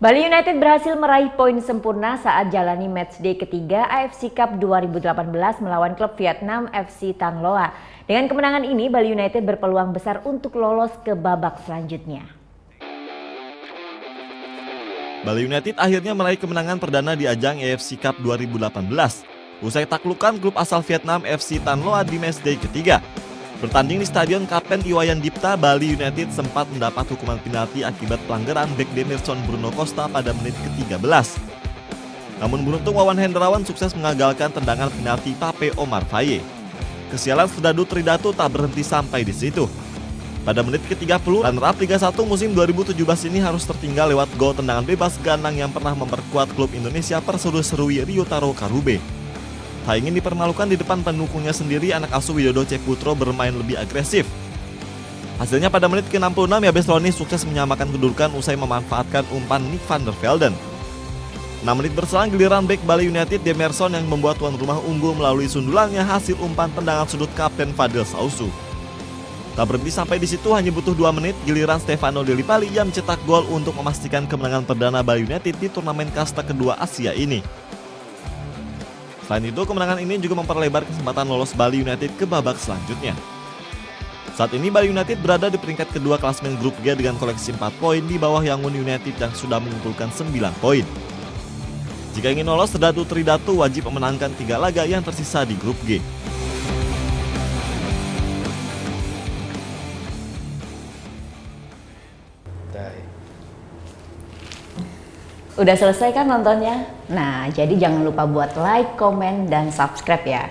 Bali United berhasil meraih poin sempurna saat jalani matchday ketiga AFC Cup 2018 melawan klub Vietnam FC Tan Loa. Dengan kemenangan ini, Bali United berpeluang besar untuk lolos ke babak selanjutnya. Bali United akhirnya meraih kemenangan perdana di ajang AFC Cup 2018. Usai taklukan klub asal Vietnam FC Tan Loa di matchday ketiga. Bertanding di Stadion Kapten Iwayan Dipta, Bali United sempat mendapat hukuman penalti akibat pelanggaran bek Demerson Bruno Costa pada menit ke-13. Namun beruntung Wawan Hendrawan sukses mengagalkan tendangan penalti Pape Omar Faye. Kesialan Serdadu Tridatu tak berhenti sampai di situ. Pada menit ke-30, runner-up Liga 1 musim 2017 ini harus tertinggal lewat gol tendangan bebas Ganang yang pernah memperkuat klub Indonesia Perseru-Serui Ryotaro Karube. Tak ingin dipermalukan di depan pendukungnya sendiri, anak asuh Widodo Ceputro bermain lebih agresif. Hasilnya pada menit ke-66, Yabes Loni sukses menyamakan kedudukan usai memanfaatkan umpan Nick van der Velden. 6 menit berselang giliran bek Bali United Demerson yang membuat tuan rumah unggul melalui sundulannya hasil umpan tendangan sudut Kapten Fadil Sausu. Tak berhenti sampai di situ, hanya butuh 2 menit giliran Stefano Delipali yang mencetak gol untuk memastikan kemenangan perdana Bali United di turnamen kasta kedua Asia ini. Selain itu, kemenangan ini juga memperlebar kesempatan lolos Bali United ke babak selanjutnya. Saat ini Bali United berada di peringkat kedua klasemen grup G dengan koleksi 4 poin di bawah Yangon United yang sudah mengumpulkan 9 poin. Jika ingin lolos, Serdadu Tridatu wajib memenangkan 3 laga yang tersisa di grup G. Udah selesai kan nontonnya? Nah, jadi jangan lupa buat like, komen, dan subscribe ya.